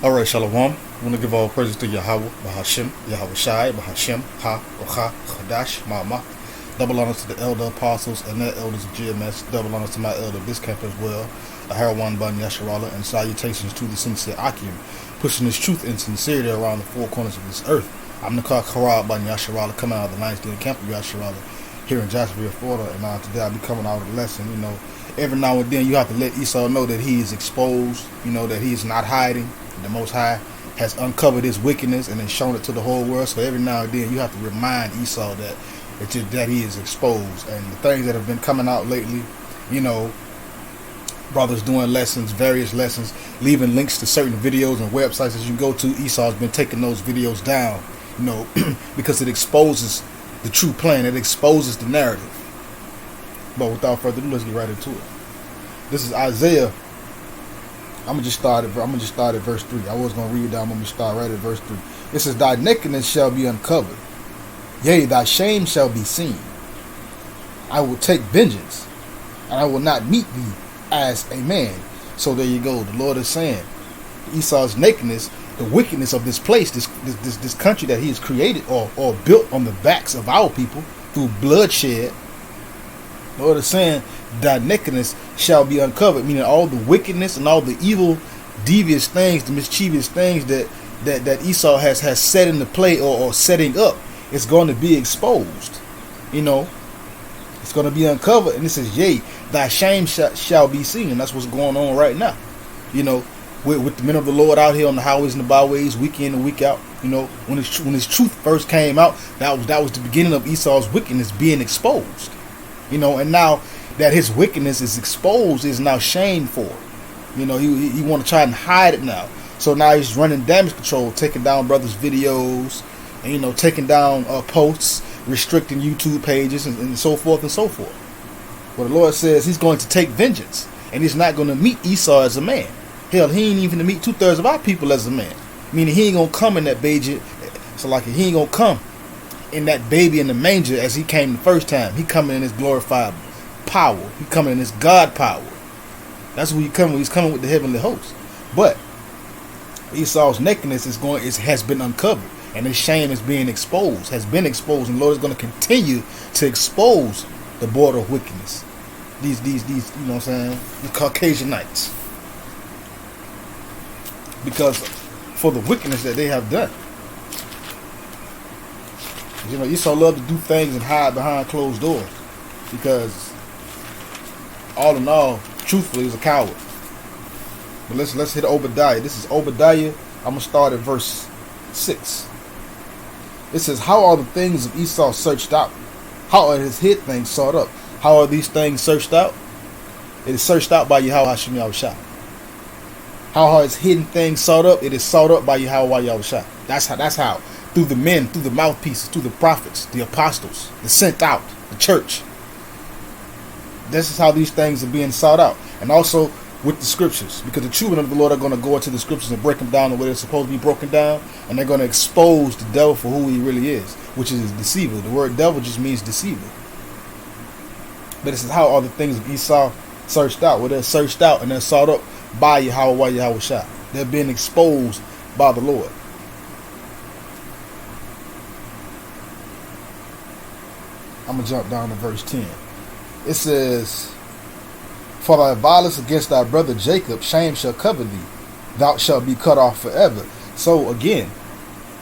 Alright, Shalom. I want to give all praises to Yahweh, Bahashim, Yahweh Shai, Bahashim, Ha, Ocha, Chadash, Mama. Double honors to the elder apostles and their elders of GMS. Double honors to my elder Biscamp as well. A Harawan Ban Yasharala, and salutations to the sincere Akim, pushing this truth and sincerity around the four corners of this earth. I'm Nakar Karab Ban Yasharala, coming out of the Lions Den Camp of Yasharala here in Jacksonville, Florida. And today I'll be coming out with a lesson. Every now and then you have to let Esau know that he is exposed, that he is not hiding. The Most High has uncovered his wickedness and has shown it to the whole world. So every now and then you have to remind Esau that he is exposed. And the things that have been coming out lately, brothers doing lessons, various lessons, leaving links to certain videos and websites that you can go to. Esau's been taking those videos down, because it exposes the true plan. It exposes the narrative. But without further ado, let's get right into it. This is Isaiah. I'm gonna just start at verse 3. I was gonna read down. I'm gonna start right at verse 3. It says, "Thy nakedness shall be uncovered, yea, thy shame shall be seen. I will take vengeance, and I will not meet thee as a man." So there you go. The Lord is saying Esau's nakedness, the wickedness of this place, this country that he has created or built on the backs of our people through bloodshed. The Lord is saying thy nakedness shall be uncovered, meaning all the wickedness and all the evil, devious things, the mischievous things that Esau has set into play or setting up, it's going to be exposed. It's going to be uncovered, and it says, "Yea, thy shame shall be seen." And that's what's going on right now. With the men of the Lord out here on the highways and the byways, week in and week out. When his truth first came out, that was the beginning of Esau's wickedness being exposed. And now that his wickedness is exposed, is now shamed for it. He want to try and hide it now. So now he's running damage control, taking down brothers' videos, and taking down posts, restricting YouTube pages, and so forth and so forth. Well, the Lord says he's going to take vengeance, and he's not going to meet Esau as a man. Hell, he ain't even to meet 2/3 of our people as a man. Meaning he ain't gonna come in that baby. So he ain't gonna come in that baby in the manger as he came the first time. He coming in his glorified power. He coming in his God power. That's what he coming. He's coming with the heavenly host. But Esau's nakedness has been uncovered, and his shame is being exposed. Has been exposed, and the Lord is going to continue to expose the border of wickedness. These, the Caucasianites, because for the wickedness that they have done. Esau love to do things and hide behind closed doors, because all in all, truthfully, he's a coward. But let's hit Obadiah. This is Obadiah. I'm gonna start at verse 6. It says, "How are the things of Esau searched out? How are his hid things sought up? How are these things searched out? It is searched out by Yahweh Hashem Yahushua. How are his hidden things sought up? It is sought up by Yahweh Yahushua. That's how. Through the men, through the mouthpieces, through the prophets, the apostles, the sent out, the church. This is how these things are being sought out. And also with the scriptures, because the children of the Lord are going to go into the scriptures and break them down the way they're supposed to be broken down, and they're going to expose the devil for who he really is, which is a deceiver. The word devil just means deceiver. But it says, how are the things of Esau searched out? Well, they're searched out and they're sought up by Yahweh Yahushua. They're being exposed by the Lord. I'm going to jump down to verse 10. It says, "For thy violence against thy brother Jacob, shame shall cover thee. Thou shalt be cut off forever." So again,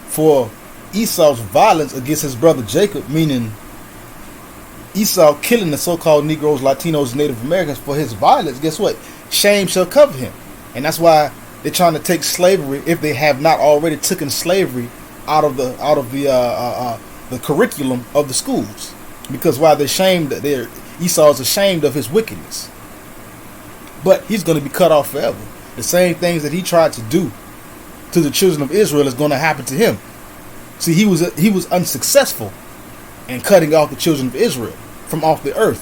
for Esau's violence against his brother Jacob, meaning Esau killing the so-called Negroes, Latinos, Native Americans, for his violence, guess what? Shame shall cover him. And that's why they're trying to take slavery, if they have not already taken slavery out of the curriculum of the schools. Because while Esau is ashamed of his wickedness, but he's going to be cut off forever. The same things that he tried to do to the children of Israel is going to happen to him. See, he was unsuccessful in cutting off the children of Israel from off the earth.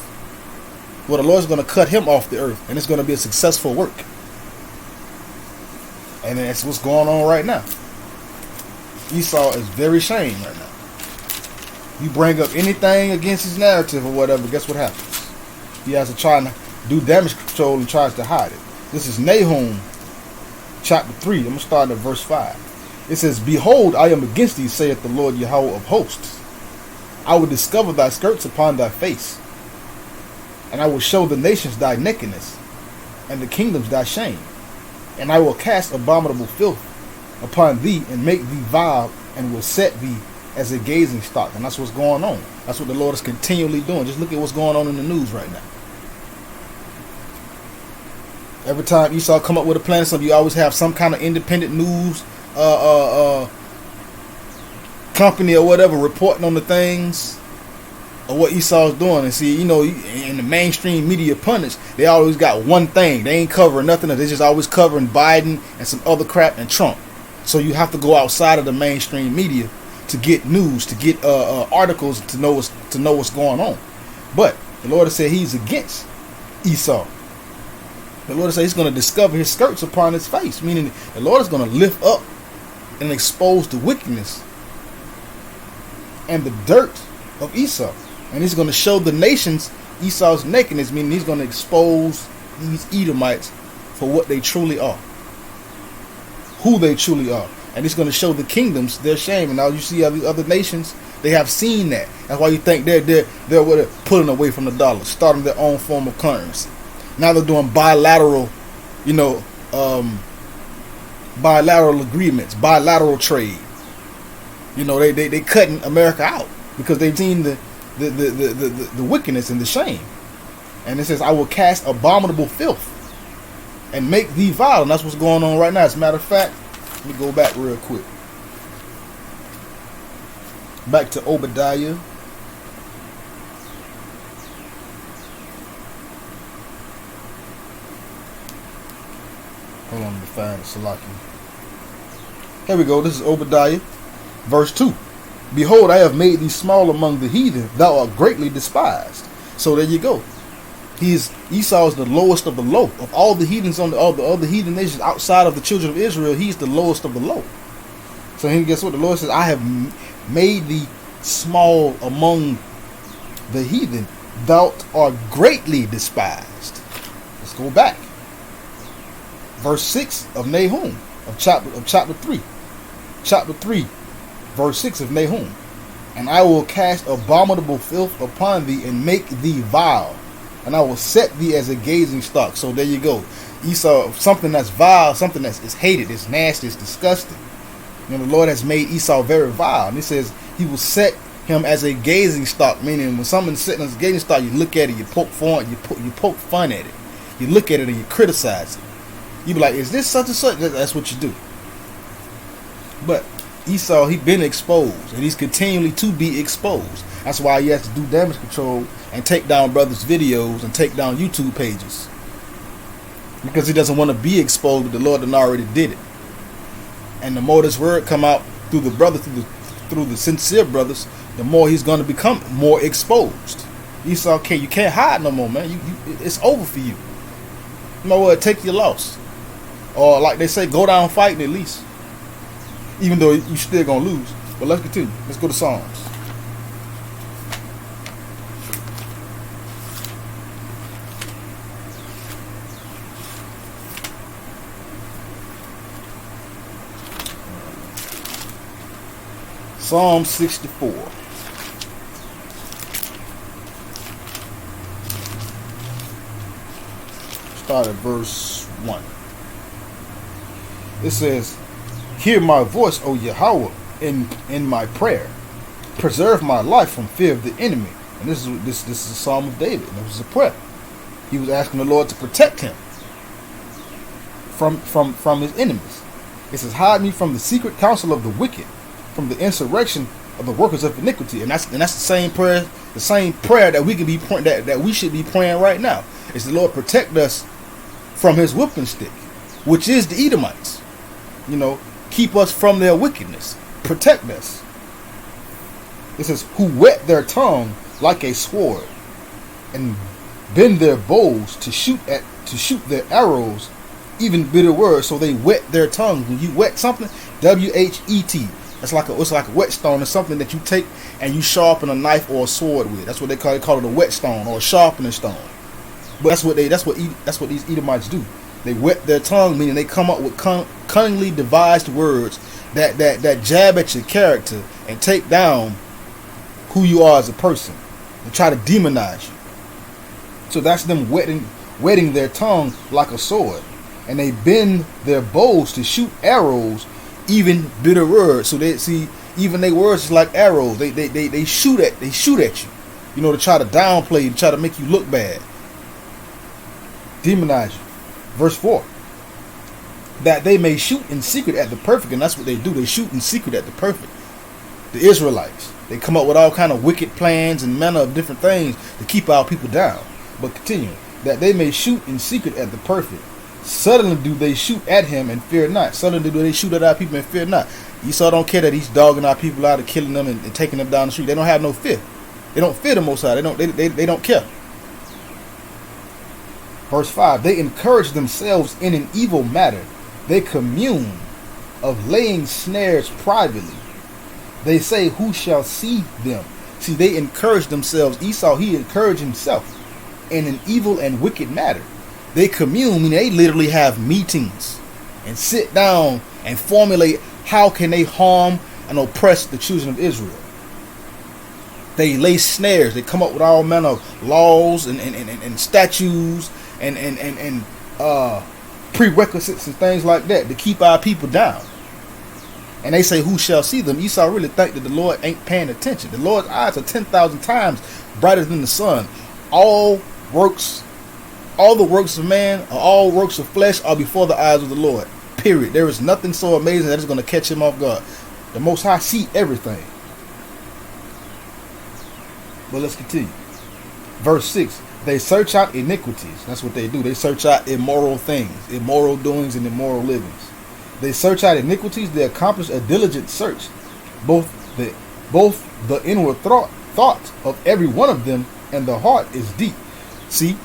Well, the Lord's going to cut him off the earth, and it's going to be a successful work. And that's what's going on right now. Esau is very ashamed right now. You bring up anything against his narrative or whatever, guess what happens? He has to try and do damage control and tries to hide it. This is Nahum chapter 3. I'm going to start at verse 5. It says, Behold, I am against thee, saith the Lord Yahweh of hosts. I will discover thy skirts upon thy face, and I will show the nations thy nakedness, and the kingdoms thy shame. And I will cast abominable filth upon thee, and make thee vile, and will set thee as a gazing stock. And that's what's going on. That's what the Lord is continually doing. Just look at what's going on in the news right now. Every time Esau come up with a plan, something, you always have some kind of independent news company or whatever reporting on the things or what Esau's doing. And see, in the mainstream media pundits, they always got one thing. They ain't covering nothing. They just always covering Biden and some other crap and Trump. So you have to go outside of the mainstream media to get news, to get articles, to know what's going on. But the Lord has said He's against Esau. The Lord says He's going to discover his skirts upon his face, meaning the Lord is going to lift up and expose the wickedness and the dirt of Esau. And He's going to show the nations Esau's nakedness, meaning He's going to expose these Edomites for what they truly are, who they truly are. And He's going to show the kingdoms their shame. And now you see how the other nations, they have seen that. That's why you think they're pulling away from the dollar, starting their own form of currency. Now they're doing bilateral, bilateral agreements, bilateral trade. They cutting America out because they've seen the wickedness and the shame. And it says, I will cast abominable filth and make thee vile. And that's what's going on right now. As a matter of fact, let me go back real quick. Back to Obadiah. Hold on, let me find Salaki. Here we go. This is Obadiah, verse 2. Behold, I have made thee small among the heathen. Thou art greatly despised. So there you go. Esau is the lowest of the low. Of all the heathens all the other heathen nations outside of the children of Israel, he's the lowest of the low. So here, guess what? The Lord says, I have made thee small among the heathen. Thou art greatly despised. Let's go back. Verse 6 of Nahum, of chapter 3. Chapter 3, verse 6 of Nahum. And I will cast abominable filth upon thee, and make thee vile, and I will set thee as a gazing stock. So there you go. Esau, something that's vile, something that is hated, it's nasty, it's disgusting. The Lord has made Esau very vile. And He says He will set him as a gazing stock, meaning when someone's sitting as a gazing stock, you look at it, you poke fun, you poke fun at it. You look at it and you criticize it. You be like, is this such and such? That's what you do. But Esau, he been exposed, and he's continually to be exposed. That's why he has to do damage control and take down brothers' videos and take down YouTube pages, because he doesn't want to be exposed. But the Lord done already did it. And the more this word come out through the brothers, through the sincere brothers, the more he's going to become more exposed. Esau, you can't hide no more, man. It's over for you. You know what? Take your loss. Or like they say, go down fighting at least. Even though you're still going to lose. But let's continue. Let's go to Psalms. Psalm 64. Start at verse 1. It says, Hear my voice, O Yahweh, in my prayer. Preserve my life from fear of the enemy. And this is a Psalm of David. And it was a prayer. He was asking the Lord to protect him from his enemies. It says, Hide me from the secret counsel of the wicked, from the insurrection of the workers of iniquity. And that's the same prayer that we can be that we should be praying right now. Is the Lord protect us from His whipping stick, which is the Edomites. Keep us from their wickedness. Protect us. It says, who whet their tongue like a sword, and bend their bows to shoot their arrows, even bitter words. So they whet their tongue. When you wet something, W-H-E-T. It's like a whetstone. It's something that you take and you sharpen a knife or a sword with. That's what they call it a whetstone or a sharpening stone. But that's what these Edomites do. They wet their tongue, meaning they come up with cunningly devised words that jab at your character and take down who you are as a person and try to demonize you. So that's them wetting their tongue like a sword. And they bend their bows to shoot arrows, even bitter words. So they see, even their words is like arrows. They shoot at you. You know, to try to downplay you, to try to make you look bad. Demonize you. Verse 4. That they may shoot in secret at the perfect. And that's what they do. They shoot in secret at the perfect. The Israelites. They come up with all kind of wicked plans and manner of different things to keep our people down. But continue. That they may shoot in secret at the perfect. Suddenly do they shoot at him and fear not. Suddenly do they shoot at our people and fear not. Esau don't care that he's dogging our people out and killing them and taking them down the street. They don't have no fear. They don't fear the Most High. They don't care. Verse 5. They encourage themselves in an evil matter. They commune of laying snares privately. They say, who shall see them? See, they encourage themselves. Esau, he encouraged himself in an evil and wicked matter. They commune, meaning they literally have meetings and sit down and formulate how can they harm and oppress the children of Israel. They lay snares. They come up with all manner of laws and statutes and prerequisites and things like that to keep our people down. And they say, who shall see them? Esau really think that the Lord ain't paying attention. The Lord's eyes are 10,000 times brighter than the sun. All the works of man, or all works of flesh are before the eyes of the Lord. Period. There is nothing so amazing that is going to catch him off guard. The Most High see everything. But let's continue. Verse 6. They search out iniquities. That's what they do. They search out immoral things, immoral doings, and immoral livings. They search out iniquities. They accomplish a diligent search. Both the inward thought of every one of them and the heart is deep. See,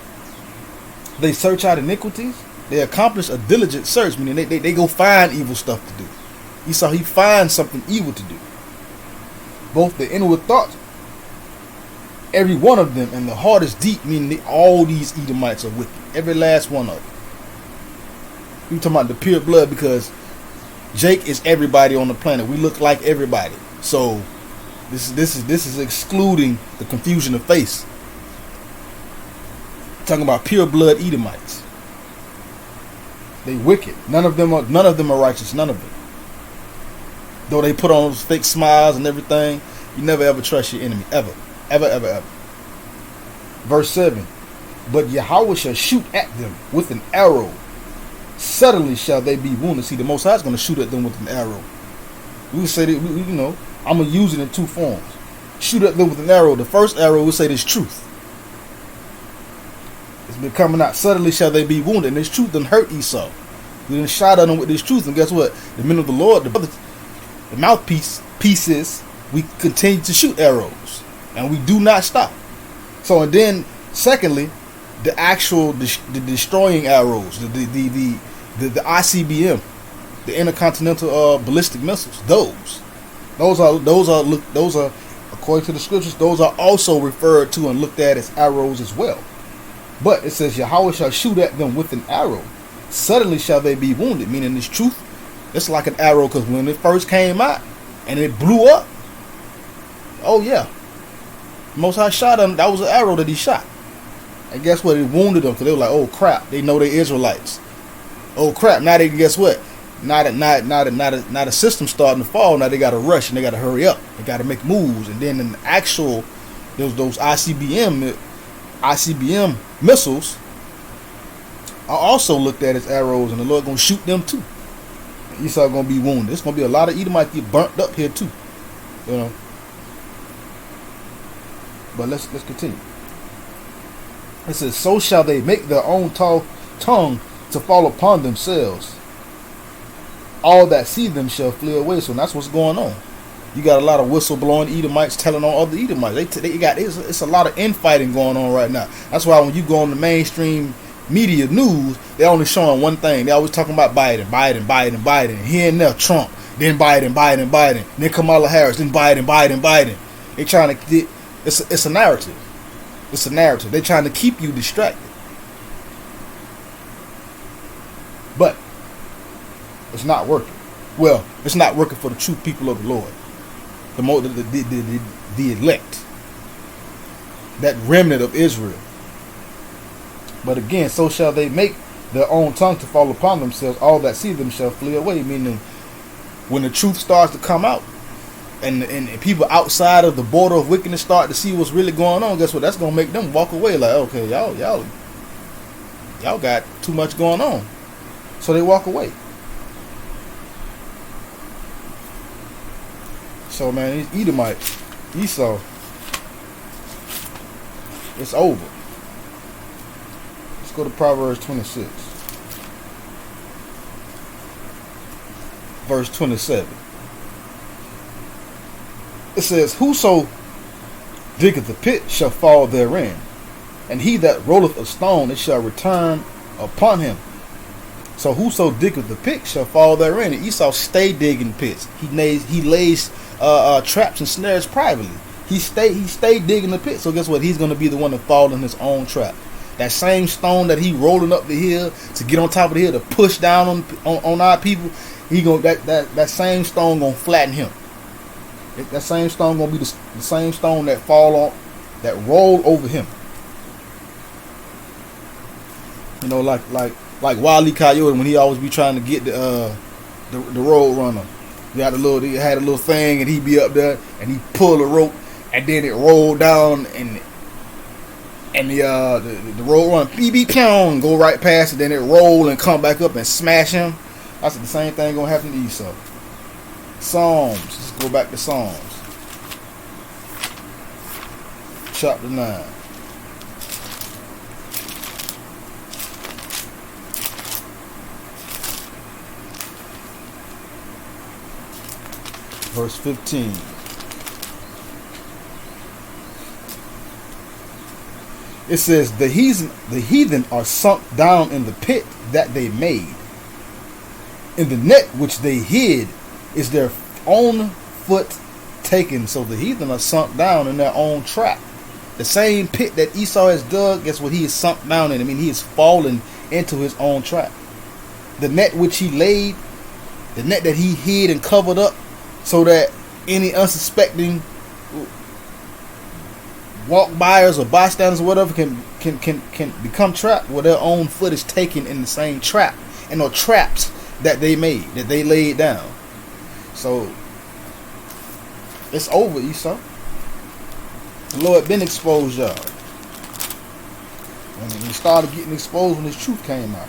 they search out iniquities. They accomplish a diligent search, meaning they go find evil stuff to do. Esau, he finds something evil to do. Both the inward thoughts, every one of them, and the heart is deep, meaning all these Edomites are wicked. Every last one of them. We talking about the pure blood because Jake is everybody on the planet. We look like everybody. So this is excluding the confusion of face. Talking about pure blood Edomites. They wicked. None of them are righteous. None of them. Though they put on those fake smiles and everything, you never ever trust your enemy. Ever. Ever, ever, ever. Verse 7. But Yahweh shall shoot at them with an arrow. Suddenly shall they be wounded. See, the Most High is going to shoot at them with an arrow. We would say that, I'm going to use it in two forms. Shoot at them with an arrow. The first arrow, we say this truth. It's been coming out. Suddenly shall they be wounded. And this truth done hurt Esau. We done shot at them with this truth. And guess what? The men of the Lord, the mouthpiece pieces, we continue to shoot arrows. And we do not stop. So, and then, secondly, the actual the destroying arrows, the ICBM, the intercontinental ballistic missiles. Those are according to the scriptures. Those are also referred to and looked at as arrows as well. But it says Yahweh shall shoot at them with an arrow. Suddenly shall they be wounded. Meaning this truth, it's like an arrow because when it first came out and it blew up, oh yeah, Most High shot them. That was an arrow that he shot. And guess what? It wounded them because they were like, oh crap, they know they're Israelites. Oh crap, now they guess what? Now the system starting to fall. Now they got to rush and they got to hurry up. They got to make moves. And then in the actual those ICBM missiles are also looked at as arrows, and the Lord gonna shoot them too. And Esau gonna be wounded. There's gonna be a lot of Edomites get burnt up here too. But let's continue. It says, so shall they make their own tongue to fall upon themselves. All that see them shall flee away. So that's what's going on. You got a lot of whistleblowing Edomites telling on other Edomites. It's a lot of infighting going on right now. That's why when you go on the mainstream media news, they're only showing one thing. They always talking about Biden. Here and there, Trump. Then Biden. Then Kamala Harris. Then Biden. They trying to get. It's a narrative. It's a narrative. They're trying to keep you distracted. It's not working. Well, it's not working for the true people of the Lord. The elect. That remnant of Israel. But again, so shall they make their own tongue to fall upon themselves. All that see them shall flee away. Meaning, when the truth starts to come out, and people outside of the border of wickedness start to see what's really going on, guess what? That's gonna make them walk away. Like, okay, y'all got too much going on, so they walk away. So man, these Edomites, Esau, it's over. Let's go to Proverbs 26, verse 27. It says, whoso diggeth a pit shall fall therein, and he that rolleth a stone, it shall return upon him. So whoso diggeth the pit shall fall therein. And Esau stay digging pits. He lays traps and snares privately. He stay digging the pit. So guess what? He's going to be the one to fall in his own trap. That same stone that he rolling up the hill to get on top of the hill to push down on our people, that same stone gonna flatten him. That same stone gonna be the same stone that roll over him. You know, like Wile E. Coyote, when he always be trying to get the road runner. He had a little thing, and he be up there, and he pull a rope, and then it rolled down, and the road runner beep and go right past it, then it roll and come back up and smash him. I said the same thing gonna happen to Esau. Psalms. Let's go back to Psalms. Chapter 9. Verse 15. It says, the heathen are sunk down in the pit that they made. In the net which they hid is their own foot taken. So the heathen are sunk down in their own trap. The same pit that Esau has dug, guess what? He is sunk down in. I mean, he is fallen into his own trap. The net which he laid, the net that he hid and covered up, so that any unsuspecting walk buyers or bystanders or whatever can become trapped, where their own foot is taken in the same trap, and or traps that they made, that they laid down. So it's over, Esau. The Lord been exposed, y'all. And he started getting exposed when his truth came out.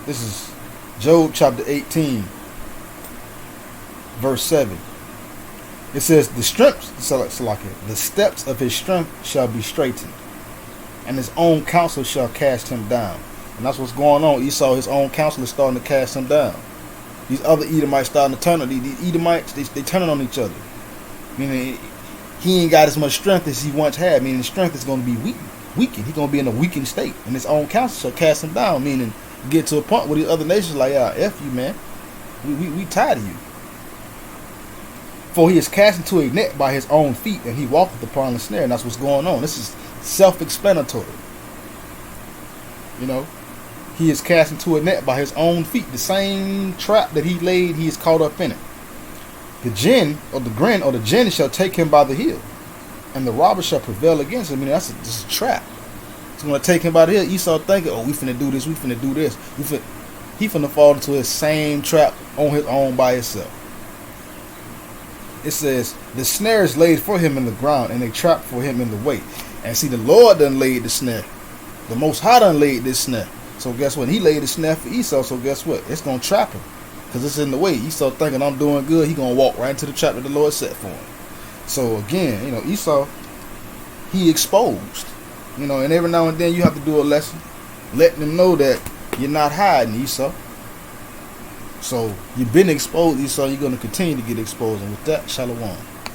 This is Job chapter 18, verse 7. It says, the steps of his strength shall be straightened, and his own counsel shall cast him down. And that's what's going on. Esau, his own counsel is starting to cast him down. These other Edomites starting to turn on. These Edomites, they turning on each other. Meaning, he ain't got as much strength as he once had. Meaning, his strength is going to be weakened. He's going to be in a weakened state. And his own counsel shall cast him down. Meaning, get to a point where these other nations like, F you, man. We tired of you. For he is cast into a net by his own feet, and he walketh upon the snare. And that's what's going on. This is self-explanatory. You know, he is cast into a net by his own feet. The same trap that he laid, he is caught up in it. The gin or the gin shall take him by the heel, and the robber shall prevail against him. I mean, this is a trap. It's going to take him by the heel. Esau thinking, we finna do this, we finna do this. He finna fall into his same trap on his own by himself. It says, the snare is laid for him in the ground, and a trap for him in the way. And see, the Lord done laid the snare. The Most High done laid this snare. So guess what? He laid the snare for Esau. So guess what? It's going to trap him, because it's in the way. Esau thinking, I'm doing good. He going to walk right into the trap that the Lord set for him. So again, Esau, he exposed. And every now and then you have to do a lesson, letting them know that you're not hiding, Esau. So you've been exposed, Esau. You're going to continue to get exposed. And with that, shalom.